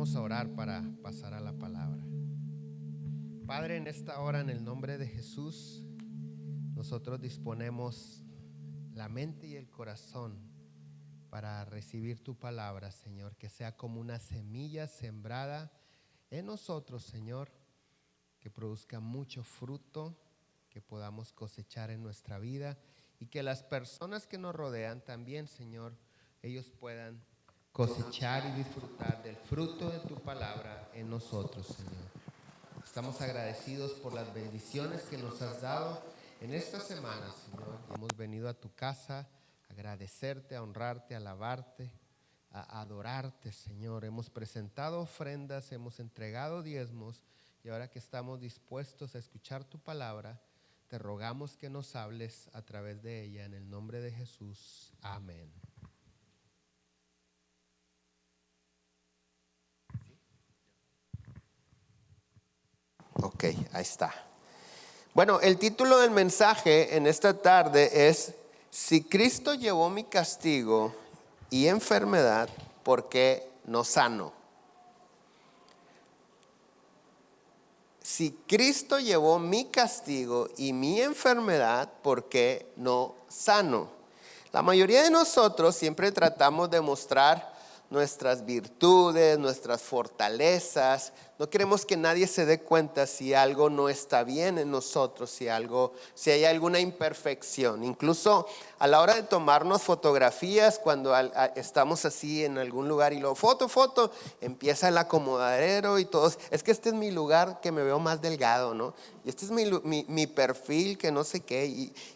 Vamos a orar para pasar a la palabra. Padre, en esta hora, en el nombre de Jesús, nosotros disponemos la mente y el corazón para recibir tu palabra, Señor, que sea como una semilla sembrada en nosotros, Señor, que produzca mucho fruto, que podamos cosechar en nuestra vida y que las personas que nos rodean también, Señor, ellos puedan cosechar y disfrutar del fruto de tu palabra en nosotros, Señor. Estamos agradecidos por las bendiciones que nos has dado en esta semana, Señor. Hemos venido a tu casa a agradecerte, a honrarte, a alabarte, a adorarte, Señor. Hemos presentado ofrendas, hemos entregado diezmos y ahora que estamos dispuestos a escuchar tu palabra, te rogamos que nos hables a través de ella en el nombre de Jesús. Amén. Ok, ahí está. Bueno, el título del mensaje en esta tarde es: si Cristo llevó mi castigo y enfermedad, ¿por qué no sano? Si Cristo llevó mi castigo y mi enfermedad, ¿por qué no sano? La mayoría de nosotros siempre tratamos de mostrar nuestras virtudes, nuestras fortalezas. No queremos que nadie se dé cuenta si algo no está bien en nosotros, si hay alguna imperfección. Incluso a la hora de tomarnos fotografías, cuando estamos así en algún lugar y luego foto, empieza el acomodadero y todos. Es que este es mi lugar que me veo más delgado, ¿no? Y este es mi perfil que no sé qué.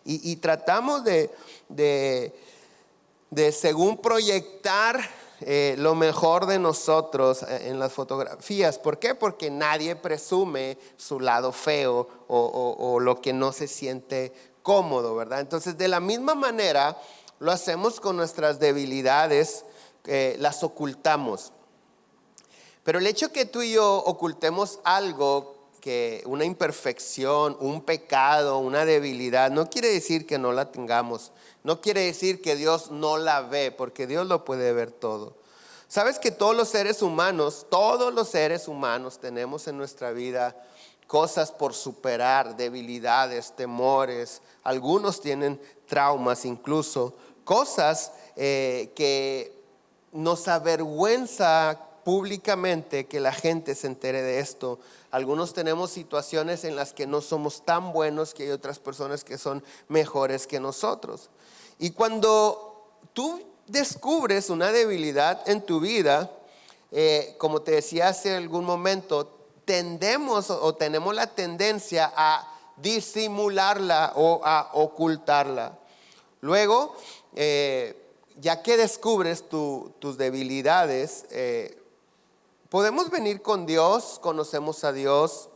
Y tratamos de según proyectar lo mejor de nosotros en las fotografías. ¿Por qué? Porque nadie presume su lado feo o lo que no se siente cómodo, ¿verdad? Entonces, de la misma manera lo hacemos con nuestras debilidades, las ocultamos. Pero el hecho que tú y yo ocultemos algo, que una imperfección, un pecado, una debilidad, no quiere decir que no la tengamos. No quiere decir que Dios no la ve, porque Dios lo puede ver todo. ¿Sabes que todos los seres humanos tenemos en nuestra vida cosas por superar, debilidades, temores? Algunos tienen traumas incluso, cosas que nos avergüenza públicamente que la gente se entere de esto. Algunos tenemos situaciones en las que no somos tan buenos, que hay otras personas que son mejores que nosotros. Y cuando tú descubres una debilidad en tu vida, como te decía hace algún momento, tenemos la tendencia a disimularla o a ocultarla. Luego, ya que descubres tus debilidades, podemos venir con Dios, conocemos a Dios,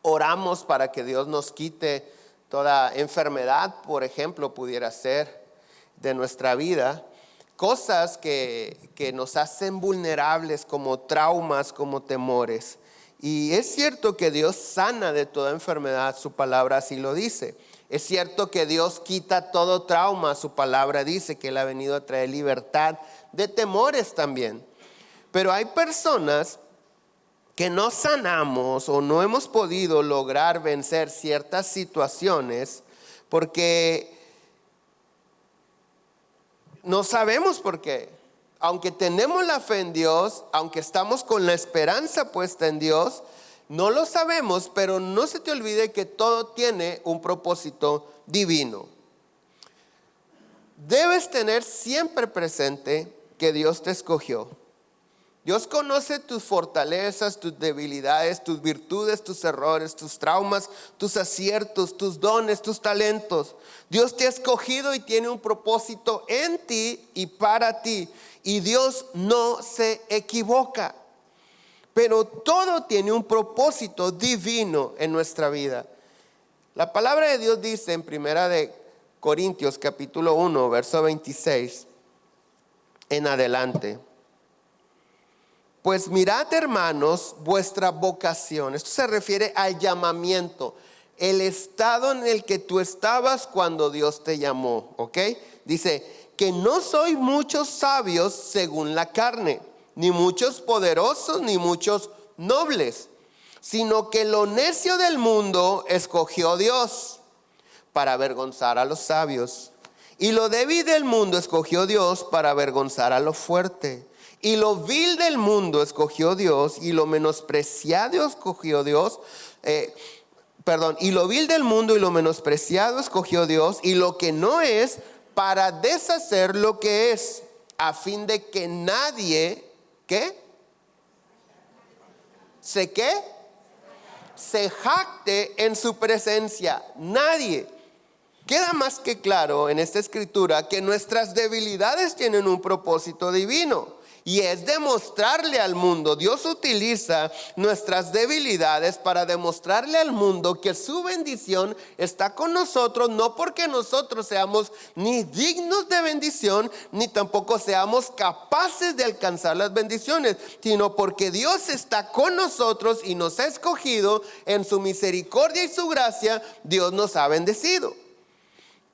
oramos para que Dios nos quite toda enfermedad, por ejemplo, pudiera ser de nuestra vida. Cosas que nos hacen vulnerables, como traumas, como temores. Y es cierto que Dios sana de toda enfermedad, su palabra así lo dice. Es cierto que Dios quita todo trauma, su palabra dice que Él ha venido a traer libertad de temores también. Pero hay personas que no sanamos o no hemos podido lograr vencer ciertas situaciones porque no sabemos por qué. Aunque tenemos la fe en Dios, aunque estamos con la esperanza puesta en Dios, no lo sabemos, pero no se te olvide que todo tiene un propósito divino. Debes tener siempre presente que Dios te escogió. Dios conoce tus fortalezas, tus debilidades, tus virtudes, tus errores, tus traumas, tus aciertos, tus dones, tus talentos. Dios te ha escogido y tiene un propósito en ti y para ti. Y Dios no se equivoca. Pero todo tiene un propósito divino en nuestra vida. La palabra de Dios dice en 1 de Corintios capítulo 1, verso 26 en adelante: pues mirad, hermanos, vuestra vocación. Esto se refiere al llamamiento, el estado en el que tú estabas cuando Dios te llamó, ¿ok? Dice que no sois muchos sabios según la carne, ni muchos poderosos, ni muchos nobles, sino que lo necio del mundo escogió Dios para avergonzar a los sabios. Y lo débil del mundo escogió Dios para avergonzar a lo fuerte. Y lo vil del mundo escogió Dios, y lo menospreciado escogió Dios. Y lo vil del mundo y lo menospreciado escogió Dios, y lo que no es, para deshacer lo que es, a fin de que nadie, ¿qué? Se jacte en su presencia. Nadie. Queda más que claro en esta escritura que nuestras debilidades tienen un propósito divino. Y es demostrarle al mundo. Dios utiliza nuestras debilidades para demostrarle al mundo que su bendición está con nosotros, no porque nosotros seamos ni dignos de bendición, ni tampoco seamos capaces de alcanzar las bendiciones, sino porque Dios está con nosotros y nos ha escogido en su misericordia y su gracia. Dios nos ha bendecido.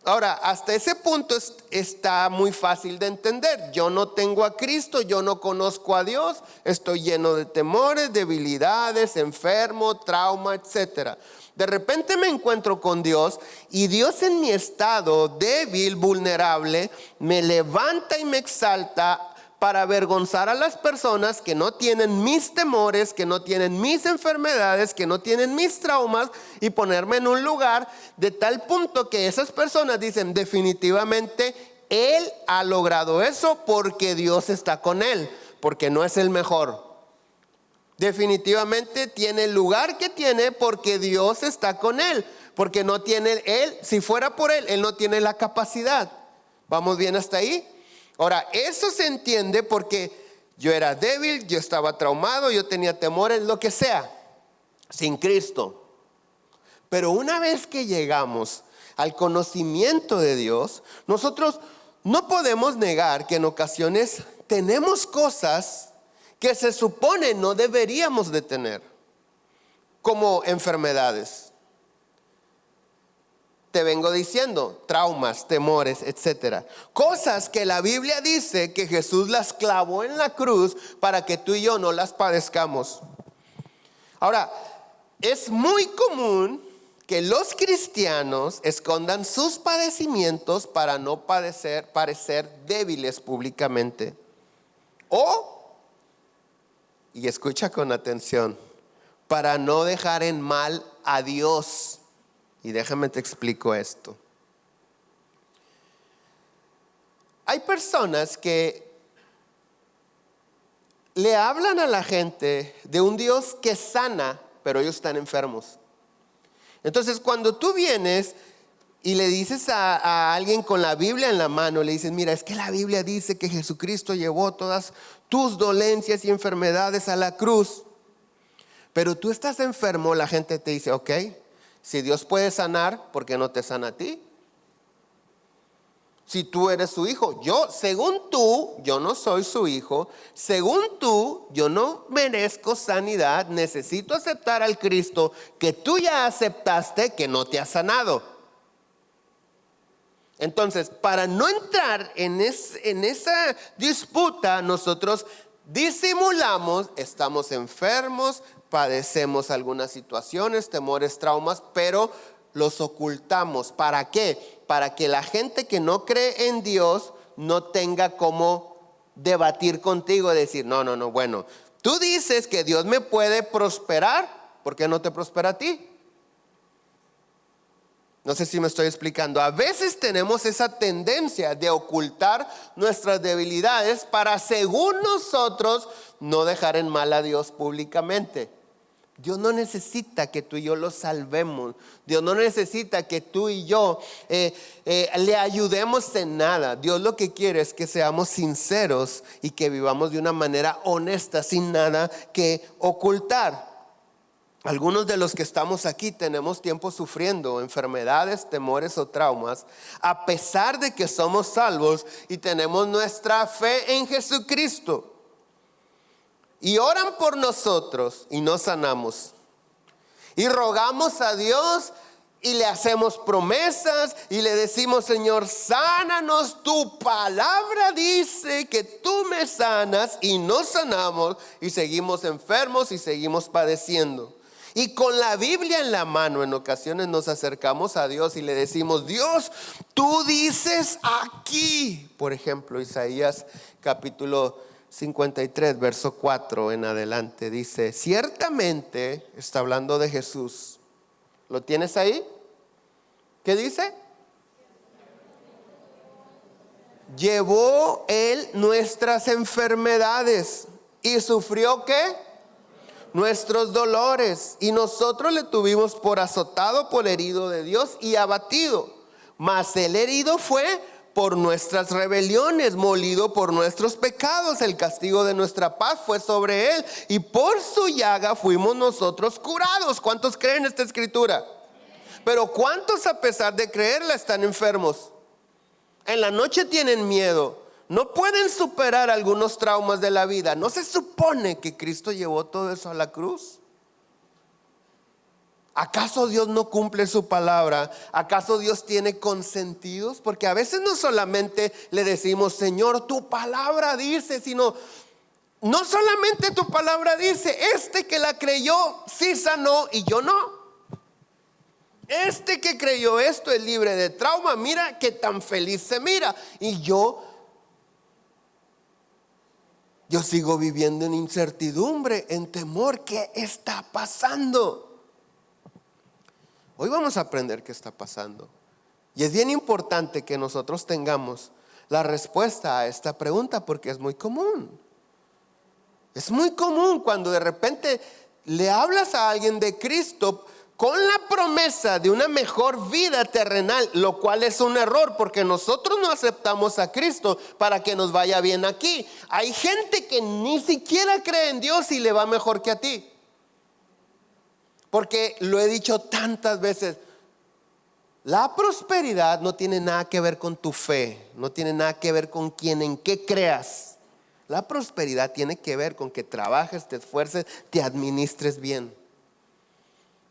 Ahora, hasta ese punto está muy fácil de entender. Yo no tengo a Cristo, yo no conozco a Dios, estoy lleno de temores, debilidades, enfermo, trauma, etc. De repente me encuentro con Dios, y Dios, en mi estado débil, vulnerable, me levanta y me exalta para avergonzar a las personas que no tienen mis temores, que no tienen mis enfermedades, que no tienen mis traumas, y ponerme en un lugar de tal punto que esas personas dicen: definitivamente él ha logrado eso porque Dios está con él, porque no es el mejor. Definitivamente tiene el lugar que tiene porque Dios está con él, porque no tiene él, si fuera por él no tiene la capacidad. ¿Vamos bien hasta ahí? Ahora, eso se entiende porque yo era débil, yo estaba traumado, yo tenía temores, lo que sea, sin Cristo. Pero una vez que llegamos al conocimiento de Dios, nosotros no podemos negar que en ocasiones tenemos cosas que se supone no deberíamos de tener, como enfermedades. Te vengo diciendo, traumas, temores, etcétera. Cosas que la Biblia dice que Jesús las clavó en la cruz para que tú y yo no las padezcamos. Ahora, es muy común que los cristianos escondan sus padecimientos para no parecer débiles públicamente. Y escucha con atención, para no dejar en mal a Dios. Y déjame te explico esto. Hay personas que le hablan a la gente de un Dios que sana, pero ellos están enfermos. Entonces, cuando tú vienes y le dices a alguien con la Biblia en la mano, le dices: mira, es que la Biblia dice que Jesucristo llevó todas tus dolencias y enfermedades a la cruz, pero tú estás enfermo, la gente te dice: ok, si Dios puede sanar, ¿por qué no te sana a ti? Si tú eres su hijo, según tú, yo no soy su hijo. Según tú, yo no merezco sanidad. Necesito aceptar al Cristo que tú ya aceptaste, que no te ha sanado. Entonces, para no entrar en esa disputa, nosotros disimulamos, estamos enfermos, padecemos algunas situaciones, temores, traumas, pero los ocultamos. ¿Para qué? Para que la gente que no cree en Dios no tenga cómo debatir contigo y decir: no, bueno, tú dices que Dios me puede prosperar, ¿por qué no te prospera a ti? No sé si me estoy explicando. A veces tenemos esa tendencia de ocultar nuestras debilidades para, según nosotros, no dejar en mal a Dios públicamente. Dios no necesita que tú y yo lo salvemos. Dios no necesita que tú y yo le ayudemos en nada. Dios lo que quiere es que seamos sinceros y que vivamos de una manera honesta, sin nada que ocultar. Algunos de los que estamos aquí tenemos tiempo sufriendo enfermedades, temores o traumas, a pesar de que somos salvos y tenemos nuestra fe en Jesucristo. Y oran por nosotros y no sanamos. Y rogamos a Dios y le hacemos promesas y le decimos: Señor, sánanos, tu palabra dice que tú me sanas, y no sanamos y seguimos enfermos y seguimos padeciendo. Y con la Biblia en la mano en ocasiones nos acercamos a Dios y le decimos: Dios, tú dices aquí, por ejemplo, Isaías capítulo 53, verso 4 en adelante, dice: ciertamente, está hablando de Jesús. ¿Lo tienes ahí? ¿Qué dice? Llevó él nuestras enfermedades y sufrió ¿qué? Nuestros dolores, y nosotros le tuvimos por azotado, por herido de Dios y abatido. Mas el herido fue por nuestras rebeliones, molido por nuestros pecados. El castigo de nuestra paz fue sobre él, y por su llaga fuimos nosotros curados. ¿Cuántos creen esta escritura? Pero ¿cuántos, a pesar de creerla, están enfermos? En la noche tienen miedo. No pueden superar algunos traumas de la vida. ¿No se supone que Cristo llevó todo eso a la cruz? ¿Acaso Dios no cumple su palabra? ¿Acaso Dios tiene consentidos? Porque a veces no solamente le decimos: Señor, tu palabra dice, sino no solamente tu palabra dice. Este que la creyó sí sanó y yo no. Este que creyó esto es libre de trauma. Mira que tan feliz se mira. Y yo sigo viviendo en incertidumbre, en temor. ¿Qué está pasando? Hoy vamos a aprender qué está pasando. Y es bien importante que nosotros tengamos la respuesta a esta pregunta, porque es muy común. Es muy común cuando de repente le hablas a alguien de Cristo con la promesa de una mejor vida terrenal, lo cual es un error, porque nosotros no aceptamos a Cristo para que nos vaya bien aquí. Hay gente que ni siquiera cree en Dios y le va mejor que a ti. Porque lo he dicho tantas veces, la prosperidad no tiene nada que ver con tu fe, no tiene nada que ver con quién, en qué creas. La prosperidad tiene que ver con que trabajes, te esfuerces, te administres bien.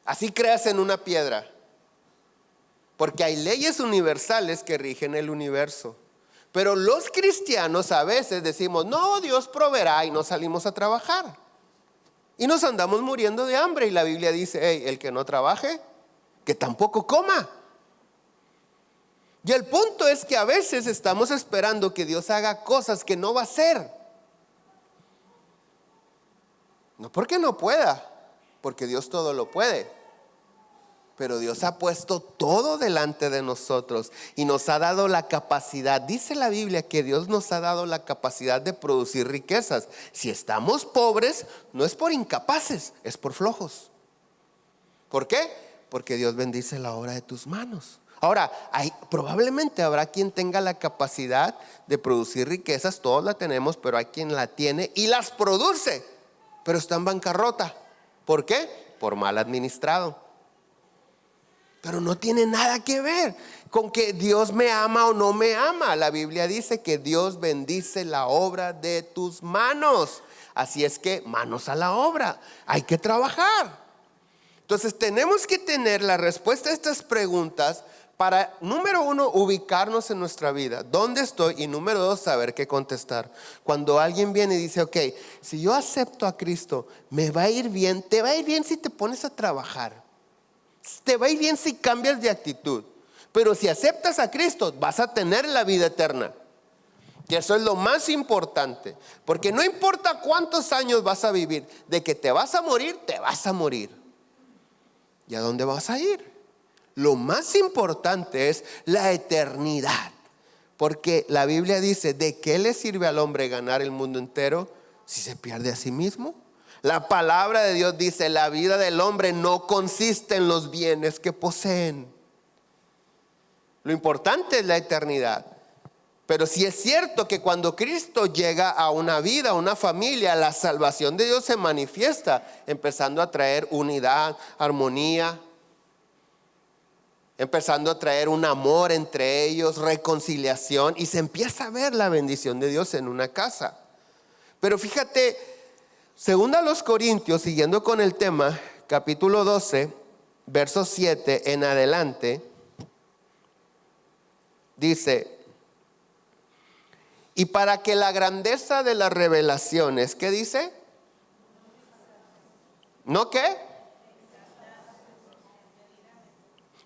Así creas en una piedra, porque hay leyes universales que rigen el universo. Pero los cristianos a veces decimos: no, Dios proveerá, y no salimos a trabajar y nos andamos muriendo de hambre. Y la Biblia dice: hey, el que no trabaje, que tampoco coma. Y el punto es que a veces estamos esperando que Dios haga cosas que no va a hacer. No porque no pueda, porque Dios todo lo puede. Pero Dios ha puesto todo delante de nosotros y nos ha dado la capacidad. Dice la Biblia que Dios nos ha dado la capacidad de producir riquezas. Si estamos pobres, no es por incapaces, es por flojos. ¿Por qué? Porque Dios bendice la obra de tus manos. Ahora, probablemente habrá quien tenga la capacidad de producir riquezas. Todos la tenemos, pero hay quien la tiene y las produce, pero está en bancarrota. ¿Por qué? Por mal administrado. Pero no tiene nada que ver con que Dios me ama o no me ama. La Biblia dice que Dios bendice la obra de tus manos. Así es que manos a la obra. Hay que trabajar. Entonces tenemos que tener la respuesta a estas preguntas para, número uno, ubicarnos en nuestra vida. ¿Dónde estoy? Y número dos, saber qué contestar. Cuando alguien viene y dice: ok, si yo acepto a Cristo, me va a ir bien. Te va a ir bien si te pones a trabajar. Te va a ir bien si cambias de actitud. Pero si aceptas a Cristo, vas a tener la vida eterna. Y eso es lo más importante. Porque no importa cuántos años vas a vivir, de que te vas a morir, te vas a morir. ¿Y a dónde vas a ir? Lo más importante es la eternidad. Porque la Biblia dice: ¿de qué le sirve al hombre ganar el mundo entero si se pierde a sí mismo? La palabra de Dios dice: la vida del hombre no consiste en los bienes que poseen. Lo importante es la eternidad. Pero sí es cierto que cuando Cristo llega a una vida, a una familia, la salvación de Dios se manifiesta, empezando a traer unidad, armonía, empezando a traer un amor entre ellos, reconciliación, y se empieza a ver la bendición de Dios en una casa. Pero fíjate, según a los Corintios, siguiendo con el tema, capítulo 12, verso 7 en adelante, dice: y para que la grandeza de las revelaciones, ¿qué dice? ¿No qué?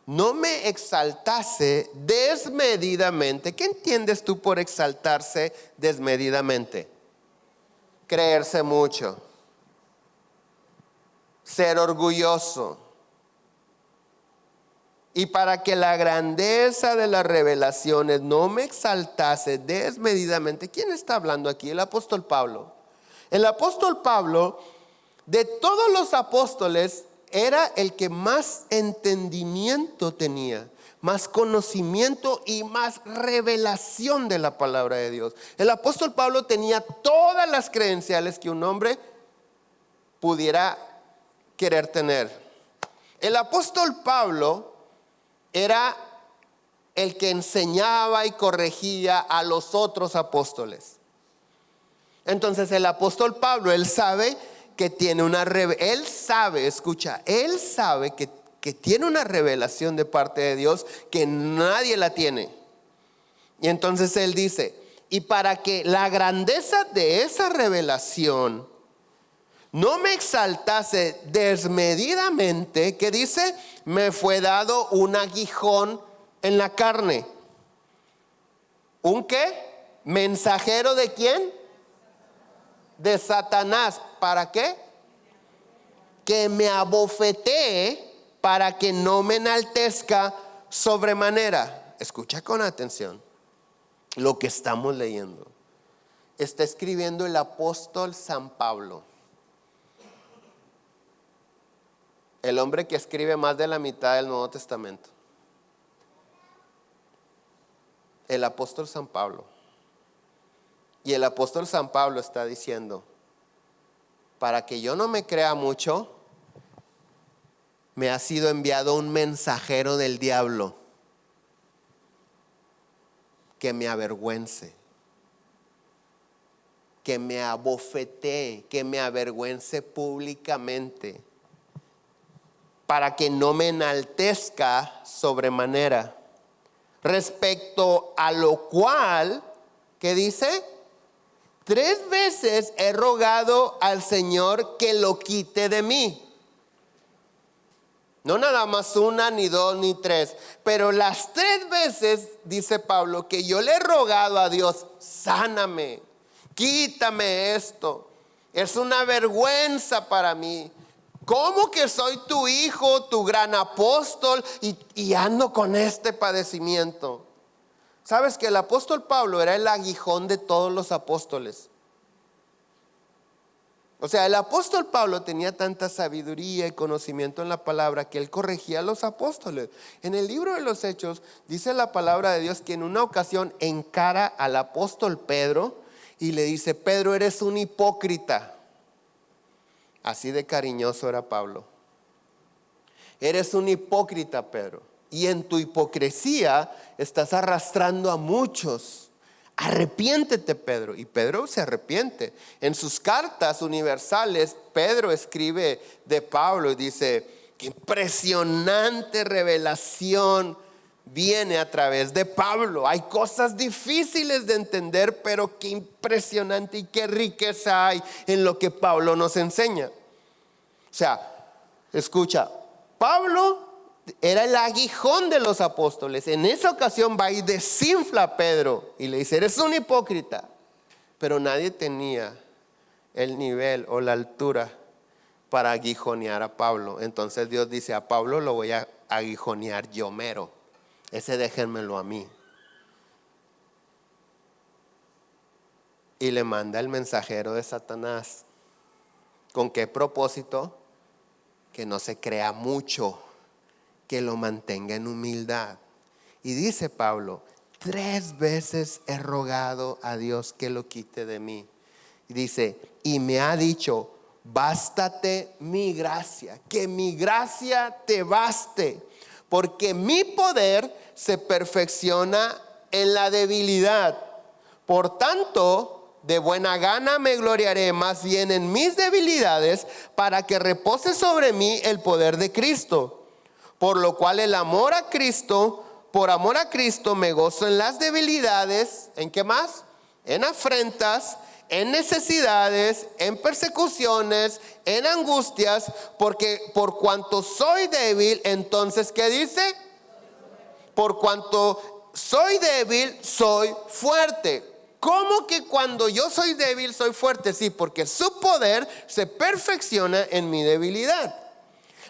No me exaltase desmedidamente. ¿Qué entiendes tú por exaltarse desmedidamente? Creerse mucho, ser orgulloso. Y para que la grandeza de las revelaciones no me exaltase desmedidamente. ¿Quién está hablando aquí? El apóstol Pablo. El apóstol Pablo, de todos los apóstoles, era el que más entendimiento tenía, más conocimiento y más revelación de la palabra de Dios. El apóstol Pablo tenía todas las credenciales que un hombre pudiera querer tener. El apóstol Pablo era el que enseñaba y corregía a los otros apóstoles. Entonces el apóstol Pablo, él sabe que tiene él sabe que tiene una revelación de parte de Dios que nadie la tiene. Y entonces él dice: y para que la grandeza de esa revelación no me exaltase desmedidamente, ¿qué dice? Me fue dado un aguijón en la carne. ¿Un qué? ¿Mensajero de quién? De Satanás. ¿Para qué? Que me abofetee para que no me enaltezca sobremanera. Escucha con atención lo que estamos leyendo. Está escribiendo el apóstol San Pablo, el hombre que escribe más de la mitad del Nuevo Testamento. El apóstol San Pablo. Y el apóstol San Pablo está diciendo: para que yo no me crea mucho, me ha sido enviado un mensajero del diablo que me avergüence, que me abofetee, que me avergüence públicamente, para que no me enaltezca sobremanera. Respecto a lo cual, ¿qué dice? 3 veces he rogado al Señor que lo quite de mí. No nada más 1, ni 2, ni 3, pero las 3 veces, dice Pablo, que yo le he rogado a Dios: sáname, quítame esto, es una vergüenza para mí. ¿Cómo que soy tu hijo, tu gran apóstol, y ando con este padecimiento? ¿Sabes que el apóstol Pablo era el aguijón de todos los apóstoles? O sea, el apóstol Pablo tenía tanta sabiduría y conocimiento en la palabra que él corregía a los apóstoles. En el libro de los Hechos dice la palabra de Dios que en una ocasión encara al apóstol Pedro y le dice: Pedro, eres un hipócrita. Así de cariñoso era Pablo. Eres un hipócrita, Pedro, y en tu hipocresía estás arrastrando a muchos. Arrepiéntete, Pedro. Y Pedro se arrepiente. En sus cartas universales, Pedro escribe de Pablo y dice: qué impresionante revelación viene a través de Pablo. Hay cosas difíciles de entender, pero qué impresionante y qué riqueza hay en lo que Pablo nos enseña. O sea, escucha, Pablo era el aguijón de los apóstoles. En esa ocasión va y desinfla a Pedro y le dice: eres un hipócrita. Pero nadie tenía el nivel o la altura para aguijonear a Pablo. Entonces Dios dice: a Pablo lo voy a aguijonear yo mero. Ese déjenmelo a mí. Y le manda el mensajero de Satanás. ¿Con qué propósito? Que no se crea mucho, que lo mantenga en humildad. Y dice Pablo: 3 veces he rogado a Dios que lo quite de mí. Y dice: y me ha dicho: bástate mi gracia, que mi gracia te baste, porque mi poder se perfecciona en la debilidad. Por tanto, de buena gana me gloriaré más bien en mis debilidades, para que repose sobre mí el poder de Cristo. Por lo cual por amor a Cristo me gozo en las debilidades. ¿En qué más? En afrentas, en necesidades, en persecuciones, en angustias, porque por cuanto soy débil, entonces, ¿qué dice? Por cuanto soy débil, soy fuerte. ¿Cómo que cuando yo soy débil soy fuerte? Sí, porque su poder se perfecciona en mi debilidad.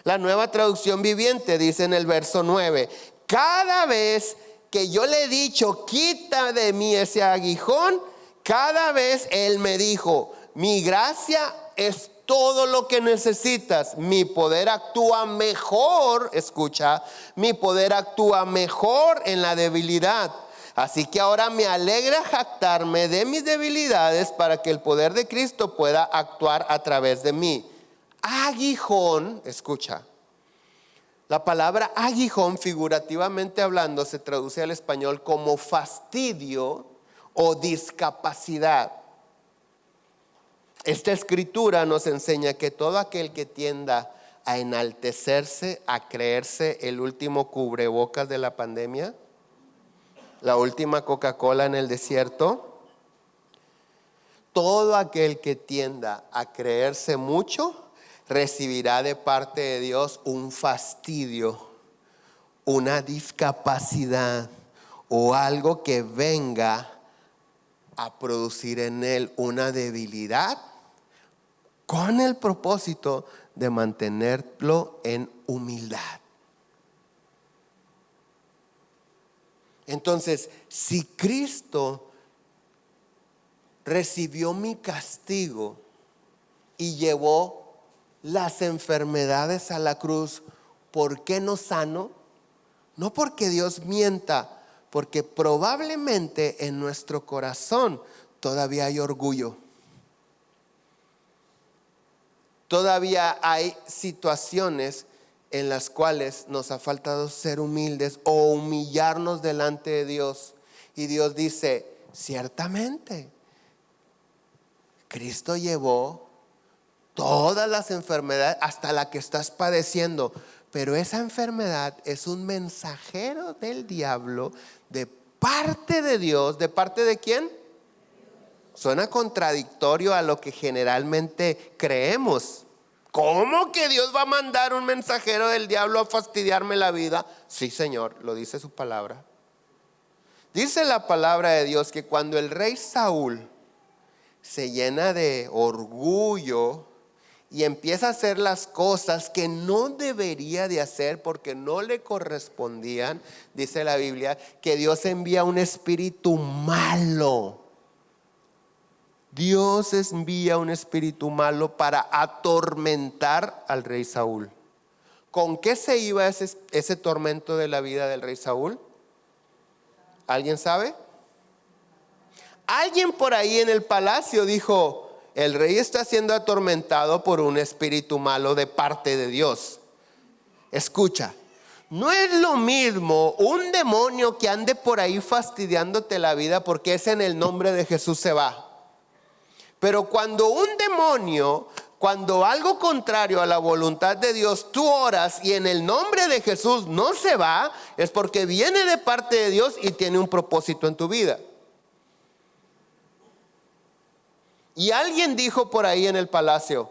La Nueva Traducción Viviente dice en el verso 9: cada vez que yo le he dicho, quita de mí ese aguijón, cada vez Él me dijo, mi gracia es todo lo que necesitas. Mi poder actúa mejor, escucha, mi poder actúa mejor en la debilidad. Así que ahora me alegra jactarme de mis debilidades para que el poder de Cristo pueda actuar a través de mí. Aguijón, escucha, la palabra aguijón, figurativamente hablando, se traduce al español como fastidio o discapacidad. Esta escritura nos enseña que todo aquel que tienda a enaltecerse, a creerse el último cubrebocas de la pandemia, la última Coca-Cola en el desierto, todo aquel que tienda a creerse mucho, recibirá de parte de Dios un fastidio, una discapacidad o algo que venga a producir en él una debilidad con el propósito de mantenerlo en humildad. Entonces, si Cristo recibió mi castigo y llevó las enfermedades a la cruz, ¿por qué no sano? No porque Dios mienta, porque probablemente en nuestro corazón todavía hay orgullo. Todavía hay situaciones en las cuales nos ha faltado ser humildes o humillarnos delante de Dios. Y Dios dice, ciertamente, Cristo llevó todas las enfermedades, hasta la que estás padeciendo. Pero esa enfermedad es un mensajero del diablo de parte de Dios. ¿De parte de quién? Suena contradictorio a lo que generalmente creemos. ¿Cómo que Dios va a mandar un mensajero del diablo a fastidiarme la vida? Sí, Señor, lo dice su palabra. Dice la palabra de Dios que cuando el rey Saúl se llena de orgullo y empieza a hacer las cosas que no debería de hacer porque no le correspondían, dice la Biblia, que Dios envía un espíritu malo. Dios envía un espíritu malo para atormentar al rey Saúl. ¿Con qué se iba ese tormento de la vida del rey Saúl? ¿Alguien sabe? Alguien por ahí en el palacio dijo, el rey está siendo atormentado por un espíritu malo de parte de Dios. Escucha, no es lo mismo un demonio que ande por ahí fastidiándote la vida porque es en el nombre de Jesús se va. Pero cuando un demonio, cuando algo contrario a la voluntad de Dios, tú oras y en el nombre de Jesús no se va, es porque viene de parte de Dios y tiene un propósito en tu vida. Y alguien dijo por ahí en el palacio,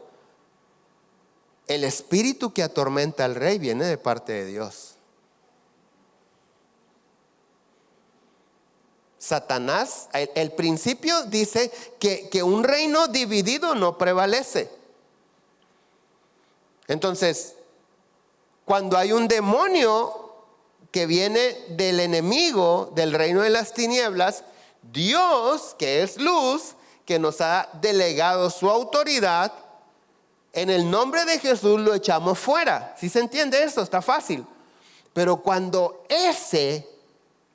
el espíritu que atormenta al rey viene de parte de Dios. Satanás, el principio dice que un reino dividido no prevalece. Entonces, cuando hay un demonio que viene del enemigo, del reino de las tinieblas, Dios, que es luz, que nos ha delegado su autoridad, en el nombre de Jesús lo echamos fuera. ¿Sí se entiende eso? Está fácil. Pero cuando ese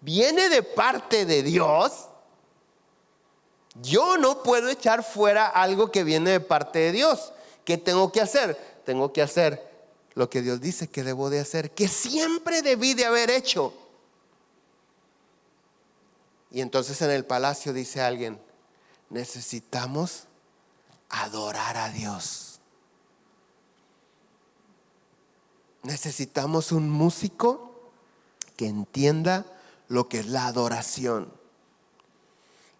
viene de parte de Dios, yo no puedo echar fuera algo que viene de parte de Dios. ¿Qué tengo que hacer? Tengo que hacer lo que Dios dice que debo de hacer, que siempre debí de haber hecho. Y entonces en el palacio dice alguien, necesitamos adorar a Dios. Necesitamos un músico que entienda lo que es la adoración.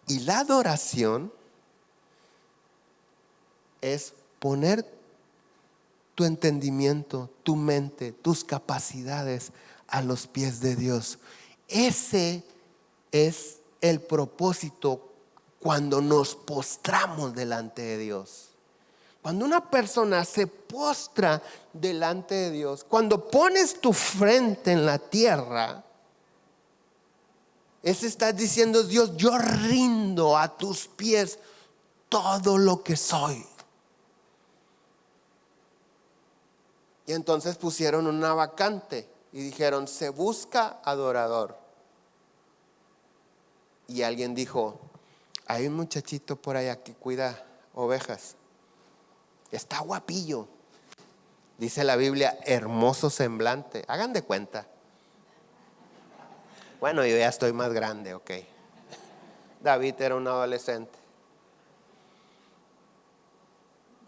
Y la adoración es poner tu entendimiento, tu mente, tus capacidades a los pies de Dios. Ese es el propósito cuando nos postramos delante de Dios. Cuando una persona se postra delante de Dios, cuando pones tu frente en la tierra, estás diciendo: Dios, yo rindo a tus pies todo lo que soy. Y entonces pusieron una vacante y dijeron: se busca adorador. Y alguien dijo: hay un muchachito por allá que cuida ovejas, está guapillo, dice la Biblia, hermoso semblante. Hagan de cuenta. Bueno, yo ya estoy más grande, ok. David era un adolescente.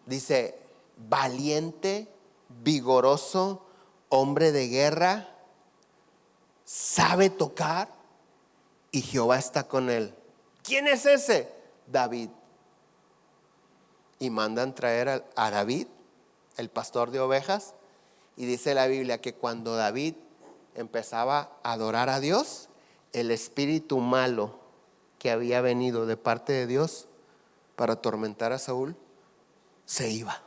Dice: valiente, vigoroso, hombre de guerra, sabe tocar y Jehová está con él. ¿Quién es ese? David. Y mandan traer a David, el pastor de ovejas, y dice la Biblia que cuando David empezaba a adorar a Dios, el espíritu malo que había venido de parte de Dios para atormentar a Saúl se iba.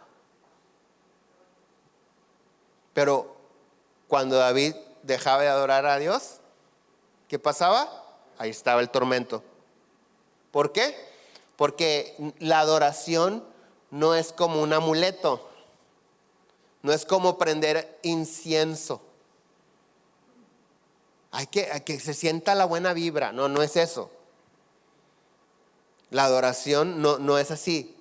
Pero cuando David dejaba de adorar a Dios, ¿qué pasaba? Ahí estaba el tormento. ¿Por qué? Porque la adoración no es como un amuleto, no es como prender incienso. Hay que se sienta la buena vibra. No, no es eso. La adoración no es así.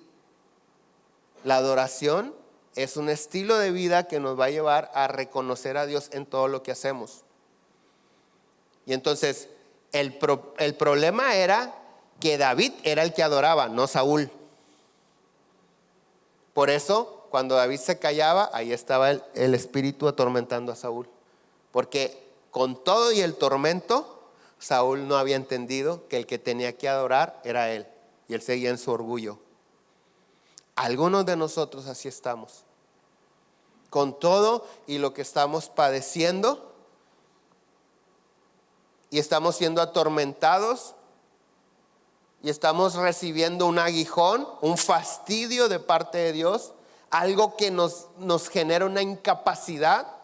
La adoración es un estilo de vida que nos va a llevar a reconocer a Dios en todo lo que hacemos. Y entonces el problema era que David era el que adoraba, no Saúl. Por eso, cuando David se callaba, ahí estaba el espíritu atormentando a Saúl. Porque con todo y el tormento, Saúl no había entendido que el que tenía que adorar era él. Y él seguía en su orgullo. Algunos de nosotros así estamos. Con todo y lo que estamos padeciendo, y estamos siendo atormentados, y estamos recibiendo un aguijón, un fastidio de parte de Dios, algo que nos genera una incapacidad.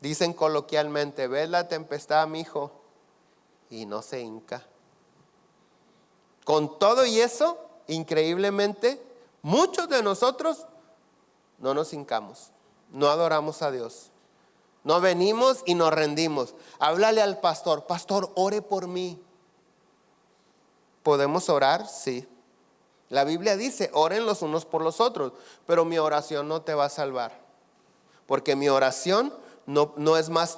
Dicen coloquialmente: ves la tempestad, mi hijo, y no se hinca. Con todo y eso, increíblemente, muchos de nosotros no nos hincamos, no adoramos a Dios. No venimos y nos rendimos. Háblale al pastor: pastor, ore por mí. ¿Podemos orar? Sí. La Biblia dice: oren los unos por los otros. Pero mi oración no te va a salvar. Porque mi oración no es más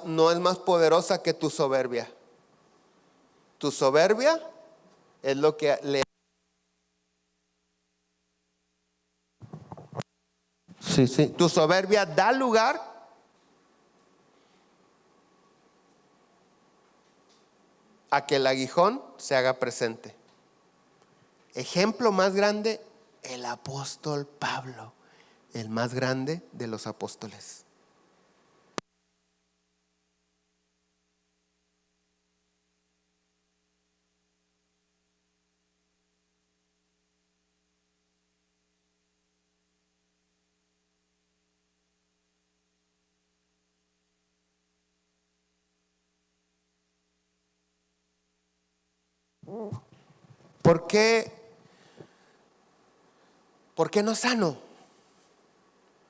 poderosa que tu soberbia. Tu soberbia es lo que le... Sí. Tu soberbia da lugar a que el aguijón se haga presente. Ejemplo más grande, el apóstol Pablo, el más grande de los apóstoles. ¿Por qué no sano?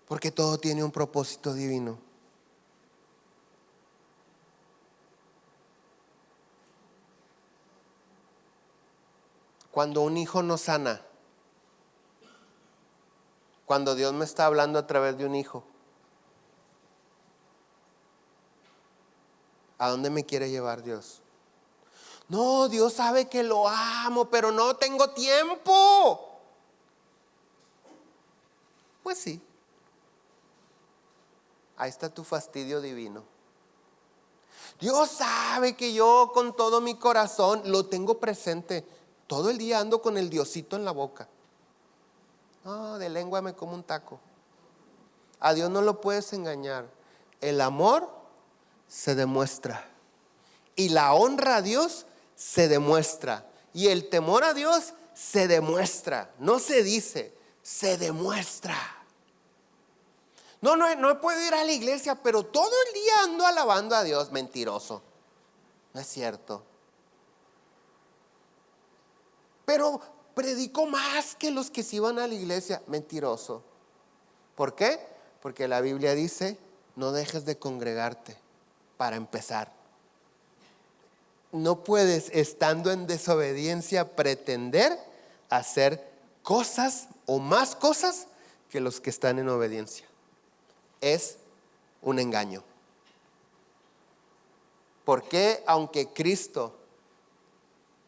Porque todo tiene un propósito divino. Cuando un hijo no sana, cuando Dios me está hablando a través de un hijo, ¿a dónde me quiere llevar Dios? No, Dios sabe que lo amo, pero no tengo tiempo. Pues sí. ahí está tu fastidio divino. Dios sabe que yo con todo mi corazón lo tengo presente. Todo el día ando con el Diosito en la boca. No, de lengua me como un taco. A Dios no lo puedes engañar. El amor se demuestra. Y la honra a Dios se demuestra. Y el temor a Dios se demuestra. No se dice, se demuestra. No puedo ir a la iglesia, pero todo el día ando alabando a Dios. Mentiroso. No es cierto. Pero predico más que los que se iban a la iglesia. Mentiroso. ¿Por qué? Porque la Biblia dice, no dejes de congregarte, para empezar. No puedes, estando en desobediencia, pretender hacer cosas o más cosas que los que están en obediencia. Es un engaño. Porque aunque Cristo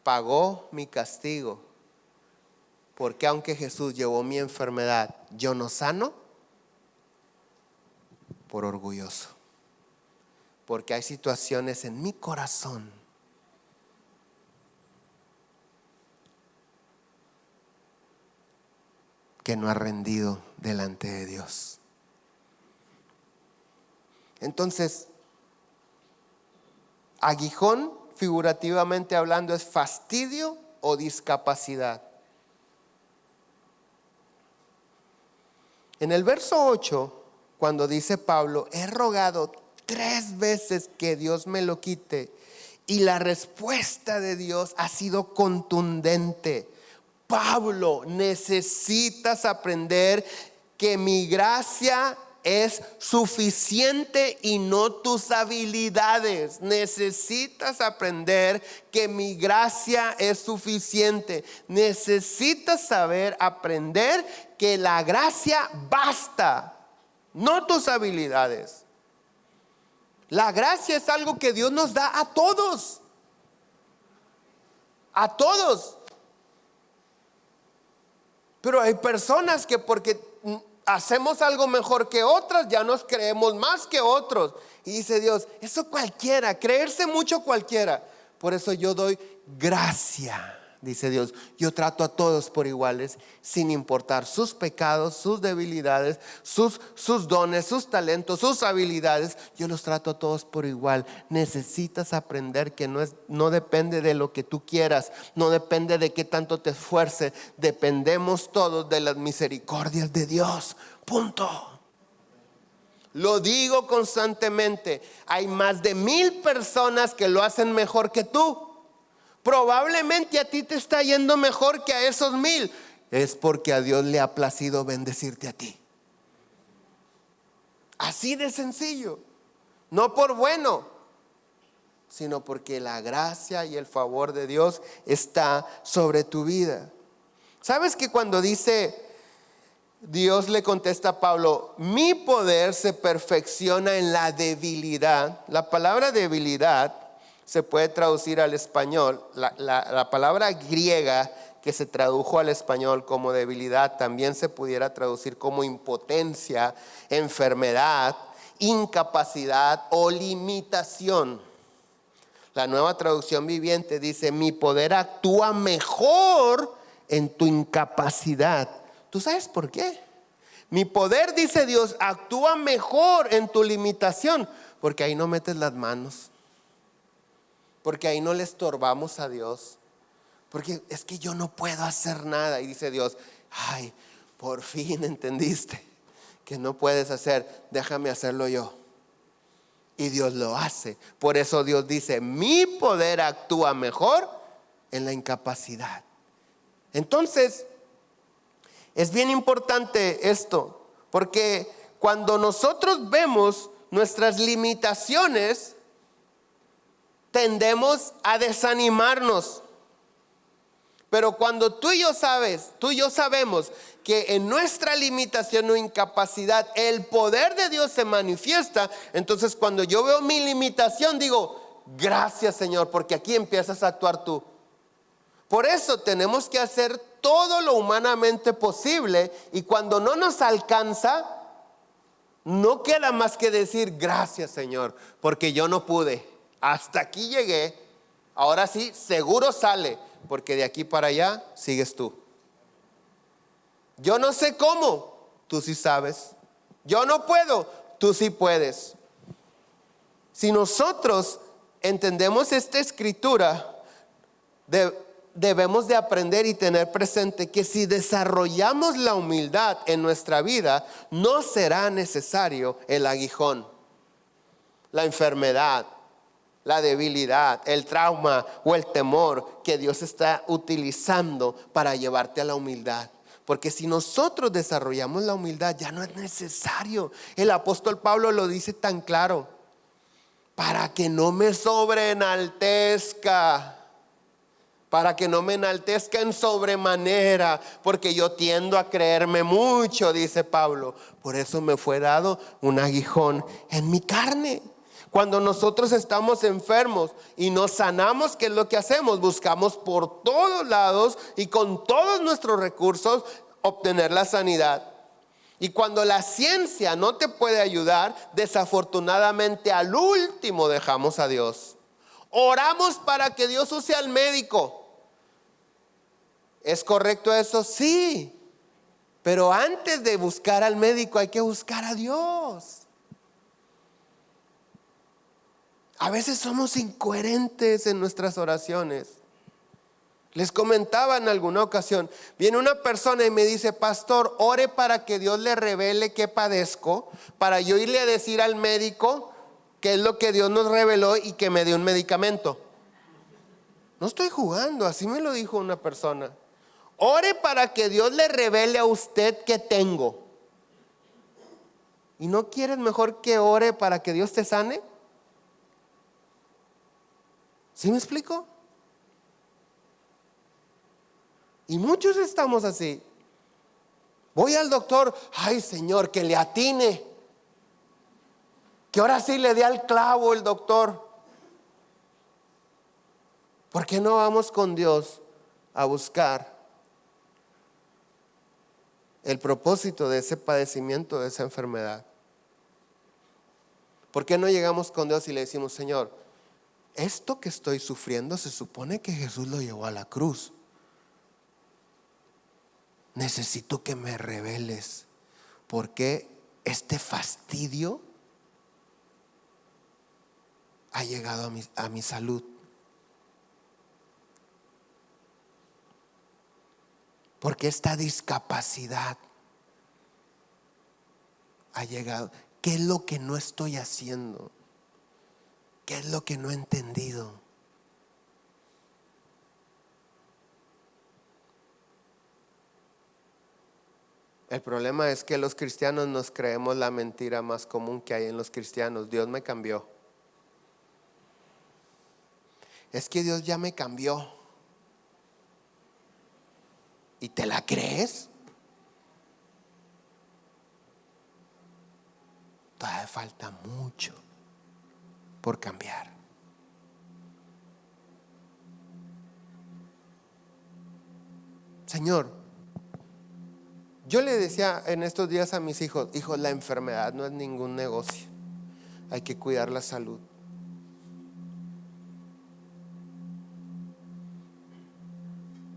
pagó mi castigo, porque aunque Jesús llevó mi enfermedad, yo no sano, por orgulloso. Porque hay situaciones en mi corazón que no ha rendido delante de Dios. Entonces, aguijón, figurativamente hablando, es fastidio o discapacidad. En el verso 8, cuando dice Pablo, he rogado 3 veces que Dios me lo quite, y la respuesta de Dios ha sido contundente. Pablo, necesitas aprender que mi gracia es suficiente y no tus habilidades. Necesitas aprender que mi gracia es suficiente. Necesitas aprender que la gracia basta, no tus habilidades. La gracia es algo que Dios nos da a todos. A todos. Pero hay personas que porque hacemos algo mejor que otras, ya nos creemos más que otros. Y dice Dios, eso cualquiera, creerse mucho cualquiera. Por eso yo doy gracia, dice Dios. Yo trato a todos por iguales, sin importar sus pecados, sus debilidades, sus dones, sus talentos, sus habilidades. Yo los trato a todos por igual. Necesitas aprender que no depende de lo que tú quieras, no depende de qué tanto te esfuerces. Dependemos todos de las misericordias de Dios. Punto. Lo digo constantemente. Hay más de 1000 personas que lo hacen mejor que tú. Probablemente a ti te está yendo mejor que a esos 1000. Es porque a Dios le ha placido bendecirte a ti. Así de sencillo. No por bueno, sino porque la gracia y el favor de Dios está sobre tu vida. ¿Sabes que cuando dice Dios le contesta a Pablo, mi poder se perfecciona en la debilidad? La palabra debilidad se puede traducir al español. La palabra griega que se tradujo al español como debilidad también se pudiera traducir como impotencia, enfermedad, incapacidad o limitación. La Nueva Traducción Viviente dice, mi poder actúa mejor en tu incapacidad. ¿Tú sabes por qué? Mi poder, dice Dios, actúa mejor en tu limitación, porque ahí no metes las manos. Porque ahí no le estorbamos a Dios. Porque es que yo no puedo hacer nada. Y dice Dios, ay, por fin entendiste que no puedes hacer, déjame hacerlo yo. Y Dios lo hace. Por eso Dios dice, mi poder actúa mejor en la incapacidad. Entonces, es bien importante esto, porque cuando nosotros vemos nuestras limitaciones, tendemos a desanimarnos. Pero cuando tú y yo sabemos que en nuestra limitación o incapacidad el poder de Dios se manifiesta, entonces cuando yo veo mi limitación digo, gracias Señor, porque aquí empiezas a actuar tú. Por eso tenemos que hacer todo lo humanamente posible, y cuando no nos alcanza, no queda más que decir gracias, Señor, porque yo no pude. Hasta aquí llegué. Ahora sí, seguro sale, porque de aquí para allá sigues tú. Yo no sé cómo, tú sí sabes. Yo no puedo, tú sí puedes. Si nosotros entendemos esta escritura, debemos de aprender y tener presente que si desarrollamos la humildad en nuestra vida, no será necesario el aguijón, la enfermedad, la debilidad, el trauma o el temor que Dios está utilizando para llevarte a la humildad. Porque si nosotros desarrollamos la humildad, ya no es necesario. El apóstol Pablo lo dice tan claro: para que no me sobreenaltezca, para que no me enaltezca en sobremanera, porque yo tiendo a creerme mucho, dice Pablo. Por eso me fue dado un aguijón en mi carne. Cuando nosotros estamos enfermos y nos sanamos, ¿qué es lo que hacemos? Buscamos por todos lados y con todos nuestros recursos obtener la sanidad. Y cuando la ciencia no te puede ayudar, desafortunadamente al último dejamos a Dios. Oramos para que Dios use al médico. ¿Es correcto eso? Sí. Pero antes de buscar al médico hay que buscar a Dios. A veces somos incoherentes en nuestras oraciones. Les comentaba en alguna ocasión, viene una persona y me dice: pastor, ore para que Dios le revele qué padezco, para yo irle a decir al médico qué es lo que Dios nos reveló y que me dé un medicamento. No estoy jugando, así me lo dijo una persona. Ore para que Dios le revele a usted qué tengo. ¿Y no quieres mejor que ore para que Dios te sane? ¿Sí me explico? Y muchos estamos así. Voy al doctor, ay Señor, que le atine, que ahora sí le dé al clavo el doctor. ¿Por qué no vamos con Dios a buscar el propósito de ese padecimiento, de esa enfermedad? ¿Por qué no llegamos con Dios y le decimos: Señor, esto que estoy sufriendo se supone que Jesús lo llevó a la cruz? Necesito que me reveles por qué este fastidio ha llegado a mi salud. ¿Por qué esta discapacidad ha llegado? ¿Qué es lo que no estoy haciendo? ¿Qué es lo que no he entendido? El problema es que los cristianos nos creemos la mentira más común que hay en los cristianos: Dios me cambió. Es que Dios ya me cambió. ¿Y te la crees? Todavía falta mucho por cambiar. Señor, yo le decía en estos días a mis hijos: hijos, la enfermedad no es ningún negocio. Hay que cuidar la salud.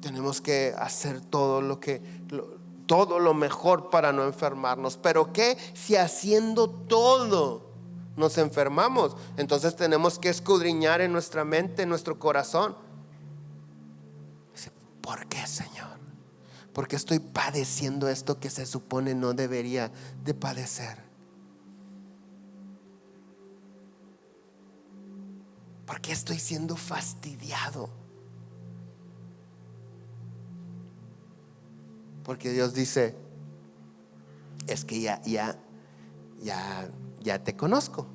Tenemos que hacer todo lo mejor para no enfermarnos. Pero ¿qué si haciendo todo nos enfermamos? Entonces tenemos que escudriñar en nuestra mente, en nuestro corazón. ¿Por qué, Señor? ¿Por qué estoy padeciendo esto que se supone no debería de padecer? ¿Por qué estoy siendo fastidiado? Porque Dios dice: es que ya te conozco.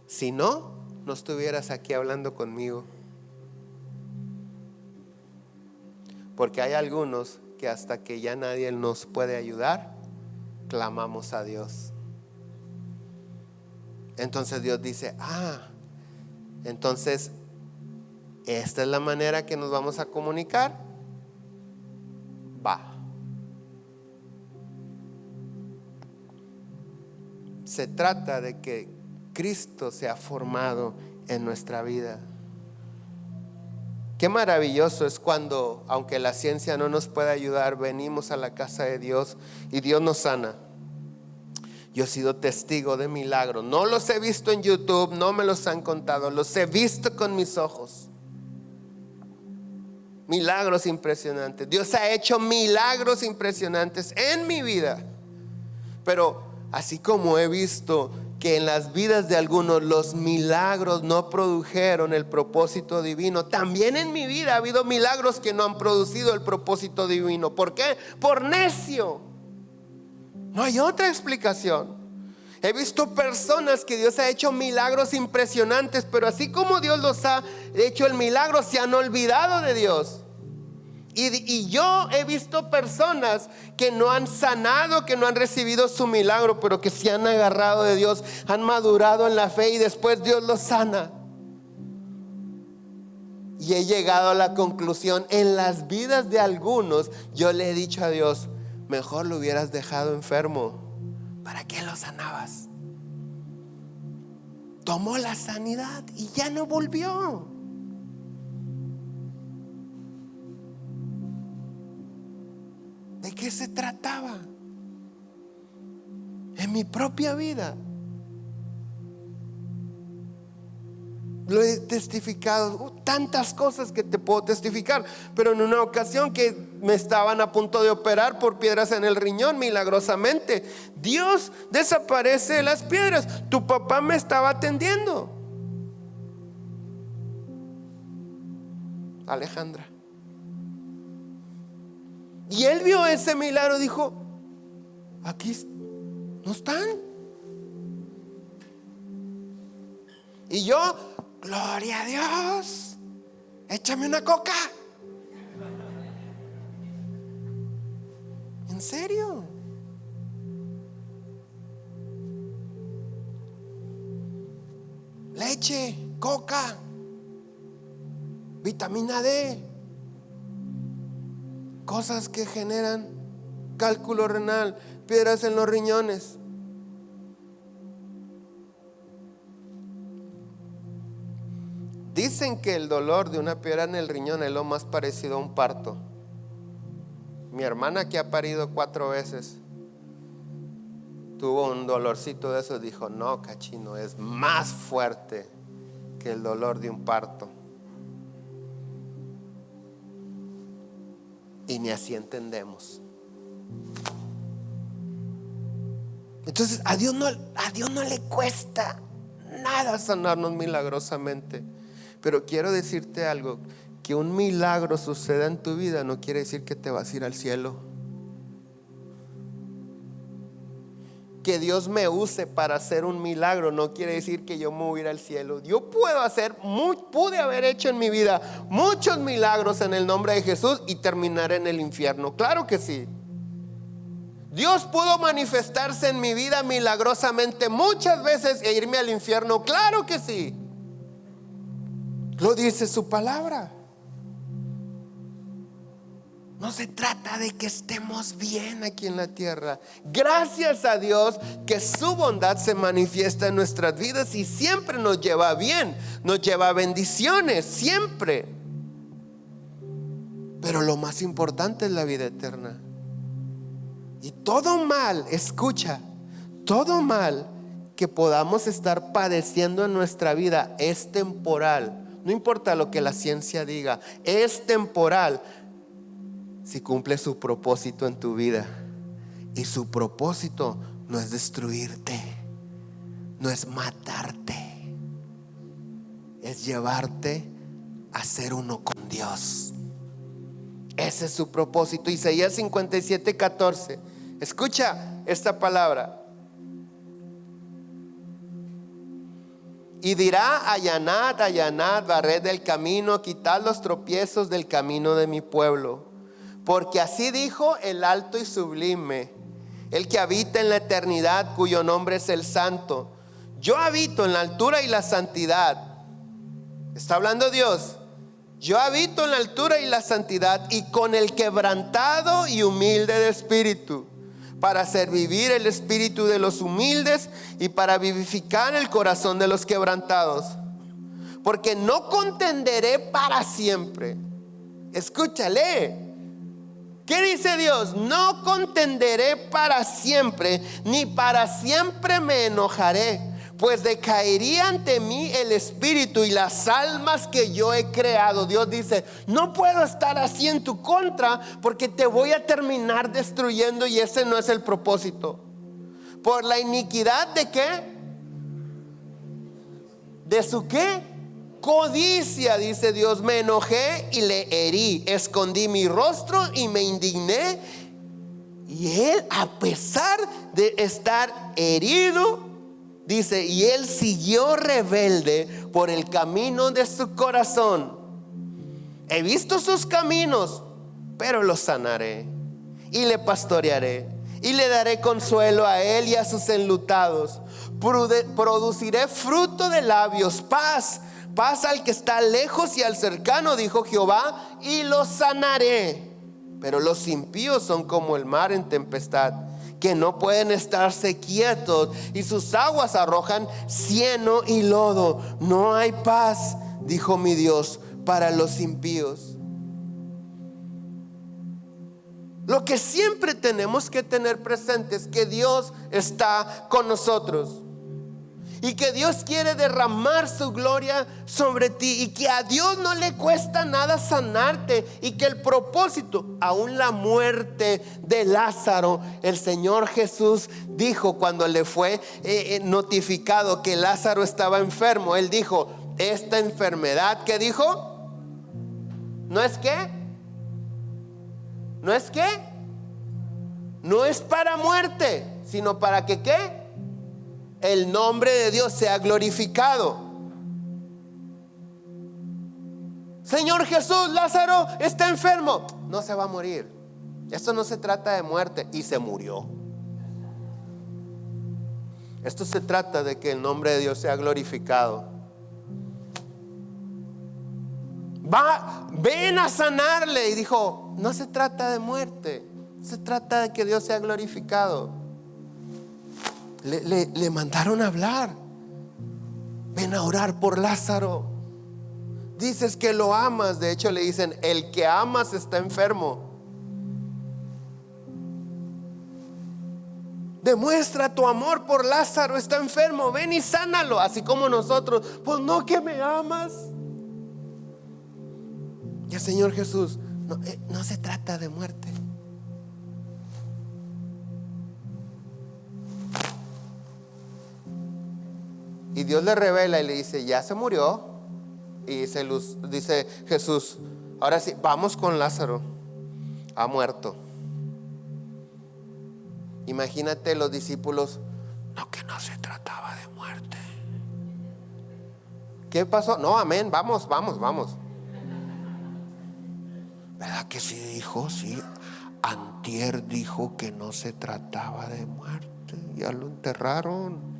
Si no, no estuvieras aquí hablando conmigo. Porque hay algunos que hasta que ya nadie nos puede ayudar, clamamos a Dios. Entonces Dios dice: entonces esta es la manera que nos vamos a comunicar. Va. Se trata de que Cristo sea formado en nuestra vida. Qué maravilloso es cuando, aunque la ciencia no nos pueda ayudar, venimos a la casa de Dios y Dios nos sana. Yo he sido testigo de milagros. No los he visto en YouTube, no me los han contado, los he visto con mis ojos. Milagros impresionantes. Dios ha hecho milagros impresionantes en mi vida. Pero así como he visto que en las vidas de algunos los milagros no produjeron el propósito divino, también en mi vida ha habido milagros que no han producido el propósito divino. ¿Por qué? Por necio. No hay otra explicación. He visto personas que Dios ha hecho milagros impresionantes, pero así como Dios los ha hecho el milagro, se han olvidado de Dios. Y yo he visto personas que no han sanado, que no han recibido su milagro, pero que se han agarrado de Dios, han madurado en la fe y después Dios los sana. Y he llegado a la conclusión, en las vidas de algunos, yo le he dicho a Dios, mejor lo hubieras dejado enfermo. ¿Para qué lo sanabas? Tomó la sanidad y ya no volvió. ¿De qué se trataba? En mi propia vida lo he testificado, tantas cosas que te puedo testificar. Pero en una ocasión que me estaban a punto de operar por piedras en el riñón, milagrosamente Dios desaparece las piedras. Tu papá me estaba atendiendo, Alejandra, y él vio ese milagro y dijo, aquí no están. Y yo, gloria a Dios, échame una coca. ¿En serio? Leche, coca, vitamina D, cosas que generan cálculo renal, piedras en los riñones. Dicen que el dolor de una piedra en el riñón es lo más parecido a un parto. Mi hermana, que ha parido 4 veces, tuvo un dolorcito de eso. Dijo, no, cachino, es más fuerte que el dolor de un parto. Y ni así entendemos. Entonces a Dios no le cuesta nada sanarnos milagrosamente. Pero quiero decirte algo, que un milagro suceda en tu vida no quiere decir que te vas a ir al cielo. Que Dios me use para hacer un milagro no quiere decir que yo me voy a ir al cielo. Yo pude haber hecho en mi vida muchos milagros en el nombre de Jesús y terminar en el infierno. Claro que sí. Dios pudo manifestarse en mi vida milagrosamente muchas veces e irme al infierno. Claro que sí. Lo dice su palabra. No se trata de que estemos bien aquí en la tierra. Gracias a Dios que su bondad se manifiesta en nuestras vidas y siempre nos lleva bien, nos lleva a bendiciones, siempre. Pero lo más importante es la vida eterna. Y todo mal, escucha, todo mal que podamos estar padeciendo en nuestra vida es temporal. No importa lo que la ciencia diga, es temporal si cumple su propósito en tu vida. Y su propósito no es destruirte, no es matarte, es llevarte a ser uno con Dios. Ese es su propósito. Isaías 57:14. Escucha esta palabra. Y dirá, allanad, allanad, barred del camino, quitad los tropiezos del camino de mi pueblo. Porque así dijo el alto y sublime, el que habita en la eternidad, cuyo nombre es el Santo. Yo habito en la altura y la santidad. Está hablando Dios. Yo habito en la altura y la santidad, y con el quebrantado y humilde de espíritu, para hacer vivir el espíritu de los humildes y para vivificar el corazón de los quebrantados. Porque no contenderé para siempre. Escúchale. ¿Qué dice Dios? No contenderé para siempre, ni para siempre me enojaré, pues decaería ante mí el espíritu y las almas que yo he creado. Dios dice, no puedo estar así en tu contra, porque te voy a terminar destruyendo, y ese no es el propósito. ¿Por la iniquidad de qué? ¿De su qué? Codicia, dice Dios, me enojé y le herí, escondí mi rostro y me indigné. Y él, a pesar de estar herido, dice, y él siguió rebelde por el camino de su corazón. He visto sus caminos, pero los sanaré y le pastorearé y le daré consuelo a él y a sus enlutados. Produciré fruto de labios, paz al que está lejos y al cercano, dijo Jehová, y los sanaré. Pero los impíos son como el mar en tempestad, que no pueden estarse quietos, y sus aguas arrojan cieno y lodo. No hay paz, dijo mi Dios, para los impíos. Lo que siempre tenemos que tener presente es que Dios está con nosotros, y que Dios quiere derramar su gloria sobre ti, y que a Dios no le cuesta nada sanarte, y que el propósito, aún la muerte de Lázaro, el Señor Jesús dijo cuando le fue notificado que Lázaro estaba enfermo, él dijo, esta enfermedad, ¿qué dijo? ¿No es qué? ¿No es qué? No es para muerte, sino para que ¿qué? El nombre de Dios sea glorificado. Señor Jesús, Lázaro está enfermo. No se va a morir. Esto no se trata de muerte. Y se murió. Esto se trata de que el nombre de Dios sea glorificado. Ven a sanarle. Y dijo, no se trata de muerte, se trata de que Dios sea glorificado. Le mandaron a hablar. Ven a orar por Lázaro. Dices que lo amas. De hecho le dicen, el que amas está enfermo. Demuestra tu amor por Lázaro, está enfermo. Ven y sánalo. Así como nosotros, pues no, que me amas. Y el Señor Jesús, no se trata de muerte. Y Dios le revela y le dice, ya se murió. Y dice Jesús, ahora sí, vamos con Lázaro. Ha muerto. Imagínate los discípulos, no, que no se trataba de muerte. ¿Qué pasó? No, amén, vamos. ¿Verdad que sí dijo? Sí, antier dijo que no se trataba de muerte. Ya lo enterraron.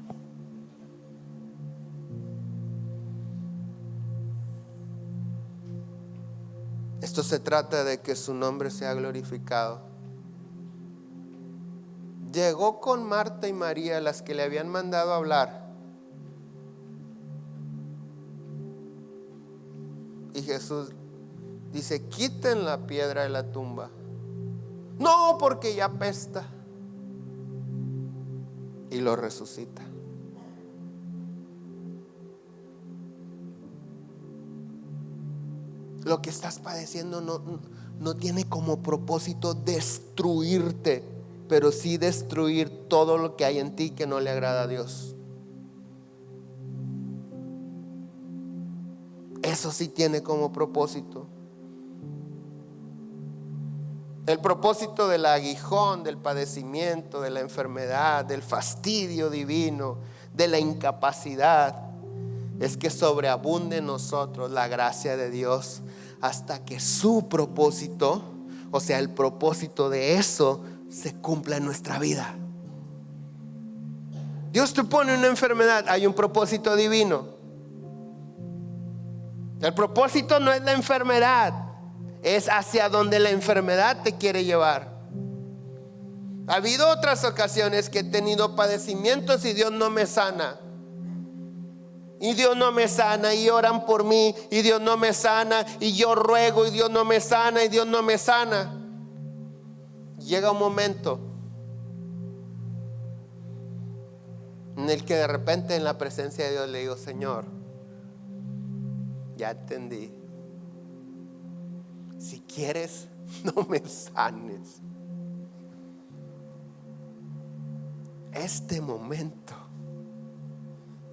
Esto se trata de que su nombre sea glorificado. Llegó con Marta y María, las que le habían mandado a hablar. Y Jesús dice, quiten la piedra de la tumba. No, porque ya apesta. Y lo resucita. Lo que estás padeciendo no tiene como propósito destruirte, pero sí destruir todo lo que hay en ti que no le agrada a Dios. Eso sí tiene como propósito. El propósito del aguijón, del padecimiento, de la enfermedad, del fastidio divino, de la incapacidad, es que sobreabunde en nosotros la gracia de Dios hasta que su propósito, o sea, el propósito de eso, se cumpla en nuestra vida. Dios te pone una enfermedad, hay un propósito divino. El propósito no es la enfermedad, es hacia donde la enfermedad te quiere llevar. Ha habido otras ocasiones que he tenido padecimientos y Dios no me sana. Y Dios no me sana, y oran por mí y Dios no me sana, y yo ruego y Dios no me sana, y Dios no me sana. Llega un momento en el que de repente en la presencia de Dios le digo: Señor, ya entendí. Si quieres, no me sanes. Este momento,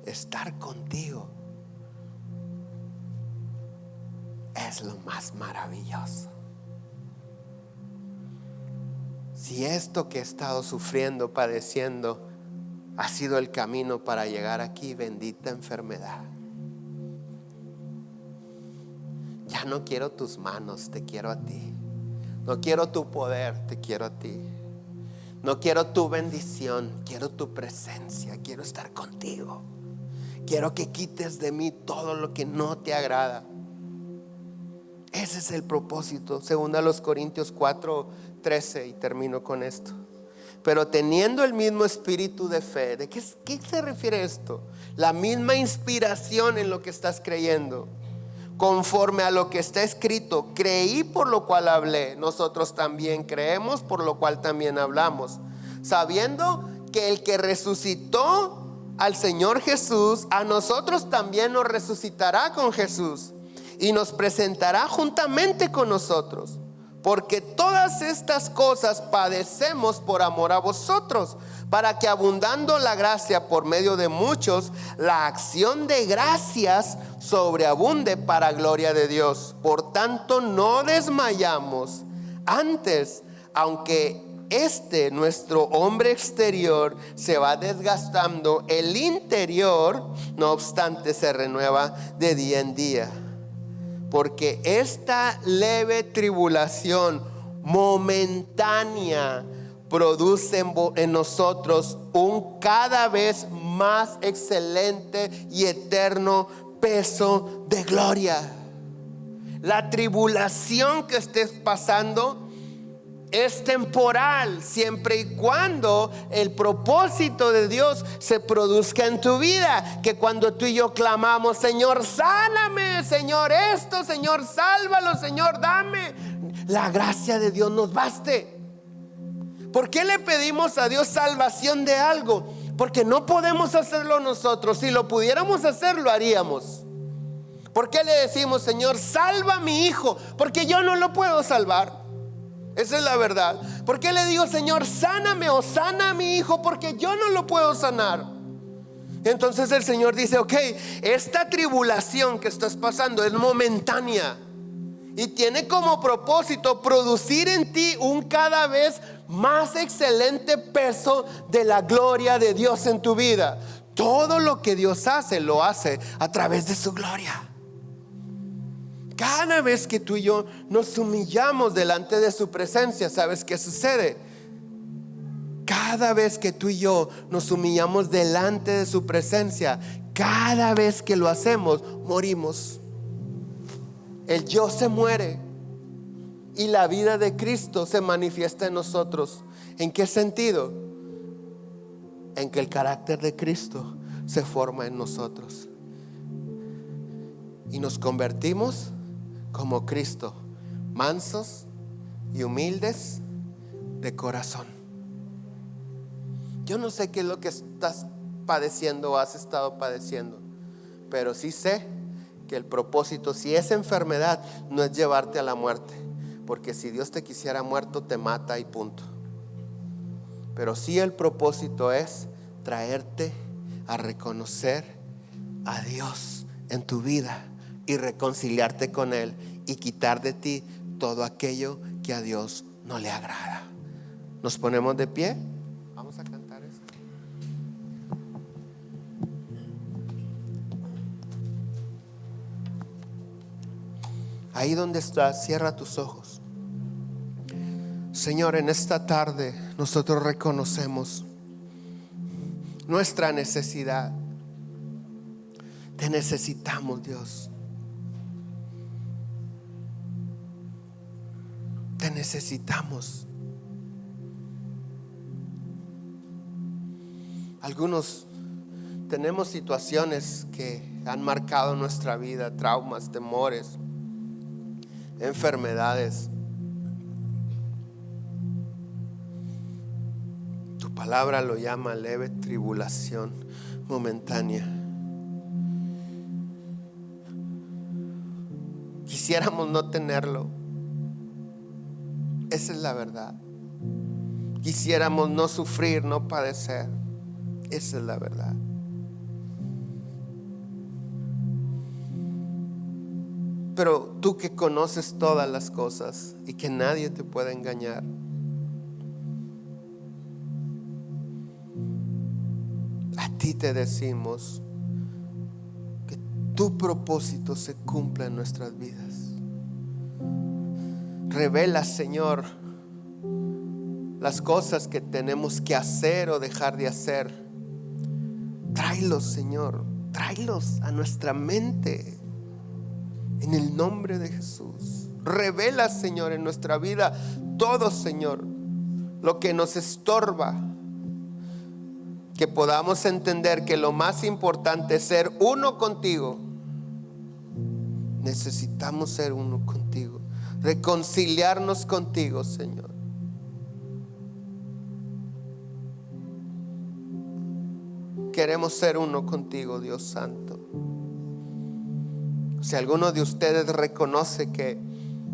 estar contigo, es lo más maravilloso. Si esto que he estado sufriendo, padeciendo, ha sido el camino para llegar aquí, bendita enfermedad. Ya no quiero tus manos, te quiero a ti. No quiero tu poder, te quiero a ti. No quiero tu bendición, quiero tu presencia, quiero estar contigo. Quiero que quites de mí todo lo que no te agrada. Ese es el propósito. Según a los Corintios 4:13, y termino con esto. Pero teniendo el mismo espíritu de fe. ¿De qué se refiere esto? La misma inspiración en lo que estás creyendo. Conforme a lo que está escrito: creí, por lo cual hablé. Nosotros también creemos, por lo cual también hablamos, sabiendo que el que resucitó al Señor Jesús, a nosotros también nos resucitará con Jesús y nos presentará juntamente con nosotros. Porque todas estas cosas padecemos por amor a vosotros, para que, abundando la gracia por medio de muchos, la acción de gracias sobreabunde para gloria de Dios. Por tanto, no desmayamos. Antes, aunque nuestro hombre exterior se va desgastando, el interior, no obstante, se renueva de día en día. Porque esta leve tribulación momentánea produce en nosotros un cada vez más excelente y eterno peso de gloria. La tribulación que estés pasando es temporal, siempre y cuando el propósito de Dios se produzca en tu vida. Que cuando tú y yo clamamos: Señor, sáname, Señor esto, Señor, sálvalo, Señor, dame, la gracia de Dios nos baste. ¿Por qué le pedimos a Dios salvación de algo? Porque no podemos hacerlo nosotros. Si lo pudiéramos hacer, lo haríamos. ¿Por qué le decimos: Señor, salva a mi hijo? Porque yo no lo puedo salvar. Esa es la verdad. ¿Por qué le digo: Señor, sáname, o sana a mi hijo? Porque yo no lo puedo sanar. Entonces el Señor dice: ok, esta tribulación que estás pasando es momentánea y tiene como propósito producir en ti un cada vez más excelente peso de la gloria de Dios en tu vida. Todo lo que Dios hace, lo hace a través de su gloria. Cada vez que tú y yo nos humillamos delante de su presencia, ¿sabes qué sucede? Cada vez que tú y yo nos humillamos delante de su presencia, cada vez que lo hacemos, morimos. El yo se muere y la vida de Cristo se manifiesta en nosotros. ¿En qué sentido? En que el carácter de Cristo se forma en nosotros y nos convertimos como Cristo, mansos y humildes de corazón. Yo no sé qué es lo que estás padeciendo o has estado padeciendo, pero sí sé que el propósito, si es enfermedad, no es llevarte a la muerte, porque si Dios te quisiera muerto, te mata y punto. Pero sí el propósito es traerte a reconocer a Dios en tu vida y reconciliarte con Él y quitar de ti todo aquello que a Dios no le agrada. Nos ponemos de pie. Vamos a cantar eso. Ahí donde estás, cierra tus ojos. Señor, en esta tarde nosotros reconocemos nuestra necesidad. Te necesitamos, Dios. Te necesitamos. Algunos tenemos situaciones que han marcado nuestra vida, traumas, temores, enfermedades. Tu palabra lo llama leve tribulación momentánea. Quisiéramos no tenerlo. Esa es la verdad. Quisiéramos no sufrir, no padecer. Esa es la verdad. Pero tú que conoces todas las cosas y que nadie te puede engañar, a ti te decimos que tu propósito se cumpla en nuestras vidas. Revela, Señor, las cosas que tenemos que hacer o dejar de hacer. Tráelos, Señor, tráelos a nuestra mente en el nombre de Jesús. Revela, Señor, en nuestra vida todo, Señor, lo que nos estorba. Que podamos entender que lo más importante es ser uno contigo. Necesitamos ser uno contigo, reconciliarnos contigo, Señor. Queremos ser uno contigo, Dios Santo. Si alguno de ustedes reconoce que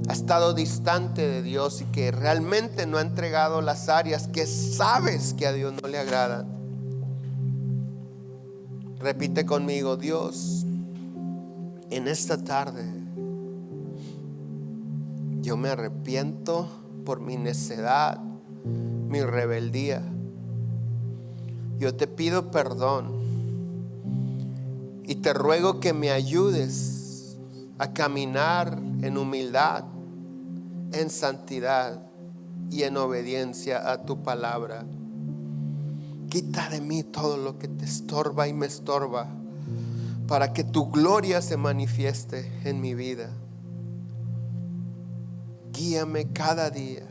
ha estado distante de Dios y que realmente no ha entregado las áreas que sabes que a Dios no le agradan, repite conmigo: Dios, en esta tarde yo me arrepiento por mi necedad, mi rebeldía. Yo te pido perdón y te ruego que me ayudes a caminar en humildad, en santidad y en obediencia a tu palabra. Quita de mí todo lo que te estorba y me estorba, para que tu gloria se manifieste en mi vida. Guíame cada día.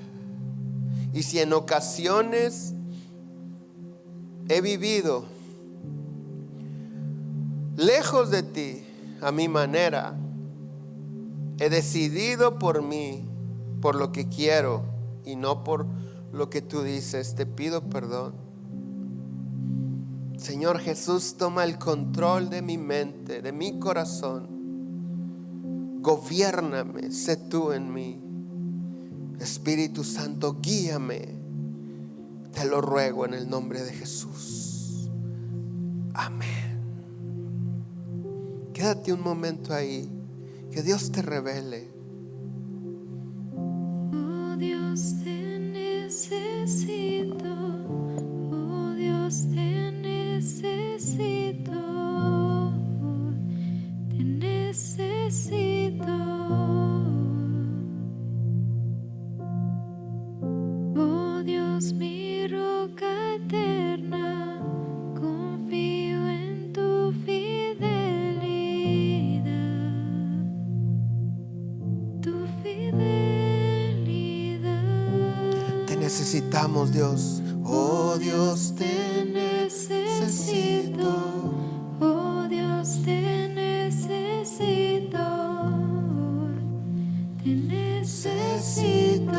Y si en ocasiones he vivido lejos de ti, a mi manera, he decidido por mí, por lo que quiero y no por lo que tú dices, te pido perdón. Señor Jesús, toma el control de mi mente, de mi corazón. Gobiérname, sé tú en mí. Espíritu Santo, guíame. Te lo ruego en el nombre de Jesús. Amén. Quédate un momento ahí. Que Dios te revele. Oh Dios, te necesito. Oh Dios, te necesito. Te necesito. Oh Dios, mi roca eterna, confío en tu fidelidad. Tu fidelidad. Te necesitamos, Dios. Oh Dios, te necesito. Oh Dios, te necesito. Te necesito.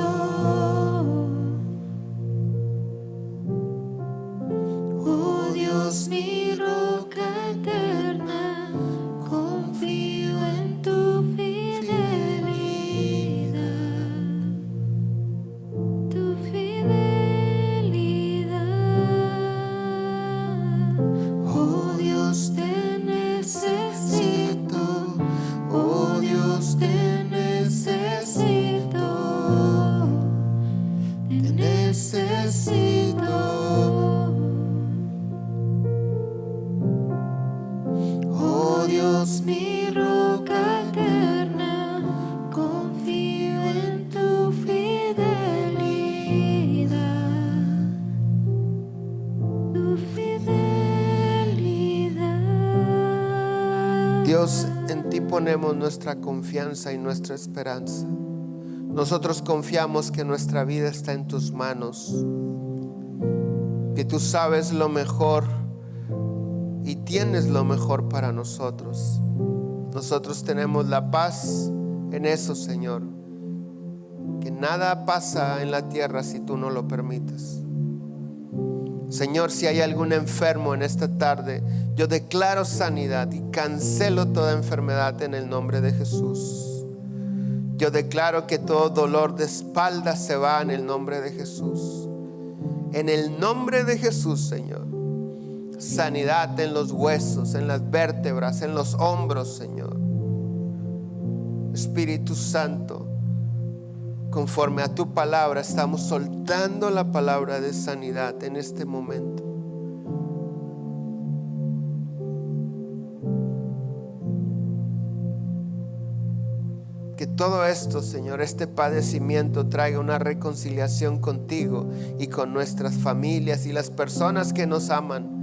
Oh Dios, mi roca eterna, confío en tu fidelidad. Tu fidelidad. Oh Dios, te necesito. Oh Dios, te necesito. Te necesito. Oh Dios, mi roca eterna, confío en tu fidelidad. Tu fidelidad. Dios, en ti ponemos nuestra confianza y nuestra esperanza. Nosotros confiamos que nuestra vida está en tus manos, que tú sabes lo mejor y tienes lo mejor para nosotros. Nosotros tenemos la paz en eso, Señor, que nada pasa en la tierra si tú no lo permites. Señor, si hay algún enfermo en esta tarde, yo declaro sanidad y cancelo toda enfermedad en el nombre de Jesús. Yo declaro que todo dolor de espalda se va en el nombre de Jesús. En el nombre de Jesús, Señor. Sanidad en los huesos, en las vértebras, en los hombros, Señor. Espíritu Santo, conforme a tu palabra, estamos soltando la palabra de sanidad en este momento. Que todo esto, Señor, este padecimiento traiga una reconciliación contigo y con nuestras familias y las personas que nos aman.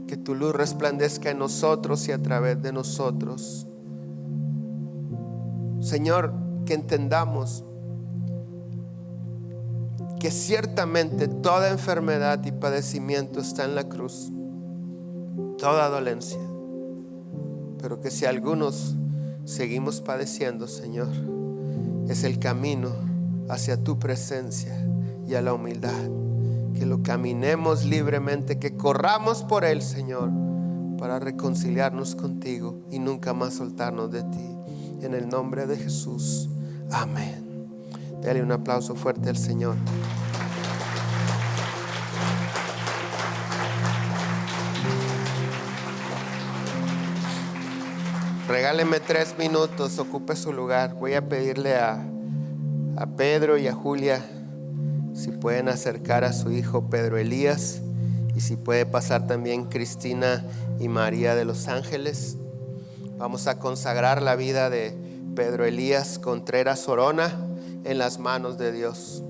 Que tu luz resplandezca en nosotros y a través de nosotros. Señor, que entendamos que ciertamente toda enfermedad y padecimiento está en la cruz, toda dolencia, pero que si algunos seguimos padeciendo, Señor, es el camino hacia tu presencia y a la humildad, que lo caminemos libremente, que corramos por él, Señor, para reconciliarnos contigo y nunca más soltarnos de ti. En el nombre de Jesús, amén. Dale un aplauso fuerte al Señor. Regáleme 3 minutos, ocupe su lugar. Voy a pedirle a Pedro y a Julia si pueden acercar a su hijo Pedro Elías, y si puede pasar también Cristina y María de Los Ángeles. Vamos a consagrar la vida de Pedro Elías Contreras Orona en las manos de Dios.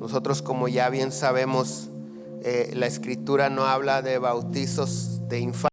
Nosotros, como ya bien sabemos, la escritura no habla de bautizos de infantes.